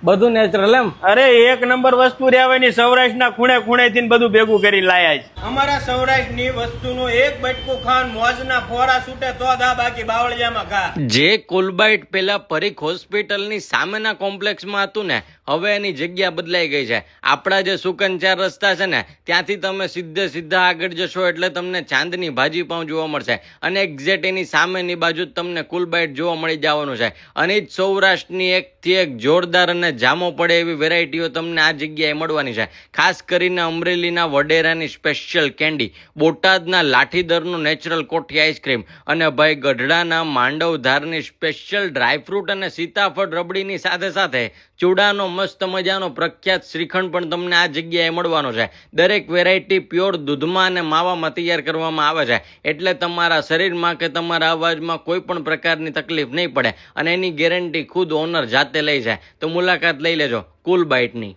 બધું નેચરલ એમ. અરે એક નંબર વસ્તુ રહેવાની, સૌરાષ્ટ્રના ખૂણે ખૂણેથી બધું ભેગું કરી લાયા છે. અમારા સૌરાષ્ટ્રની વસ્તુનું એક બટકું ખાન મોજના ફોરા છૂટે તો દા, બાકી બાવળિયામાં ઘા. જે કુલબાઇટ પેલા પરીખ હોસ્પિટલની સામેના કોમ્પ્લેક્સમાં હતું ને, હવે એની જગ્યા બદલાઈ ગઈ છે. આપણા જે સુકનચાર રસ્તા છે ને, ત્યાંથી તમે સીધા આગળ જશો એટલે તમને ચાંદની ભાજી પાઉં જોવા મળશે અને એક્ઝેક્ટ એની સામેની બાજુ જ તમને કુલબાઇટ જોવા મળી જવાનું છે. અને જ સૌરાષ્ટ્રની એકથી એક જોરદાર અને જામો પડે એવી વેરાયટીઓ તમને આ જગ્યાએ મળવાની છે. ખાસ કરીને અમરેલીના વડેરાની સ્પેશિયલ કેન્ડી, બોટાદના લાઠીદરનું નેચરલ કોઠી આઈસ્ક્રીમ અને ભાઈ ગઢડાના માંડવધારની સ્પેશિયલ ડ્રાયફ્રૂટ અને સીતાફળ રબડીની સાથે સાથે ચૂડાનો મસ્ત મજાનો પ્રખ્યાત શ્રીખંડ પણ તમને આ જગ્યાએ મળવાનો છે. દરેક વેરાયટી પ્યોર દૂધમાં અને માવામાં તૈયાર કરવામાં આવે છે, એટલે તમારા શરીરમાં કે તમારા અવાજમાં કોઈ પણ પ્રકારની તકલીફ નહીં પડે અને એની ગેરંટી ખુદ ઓનર જાતે લે છે. તો મુલાકાત લઈ લેજો કુલબાઇટની.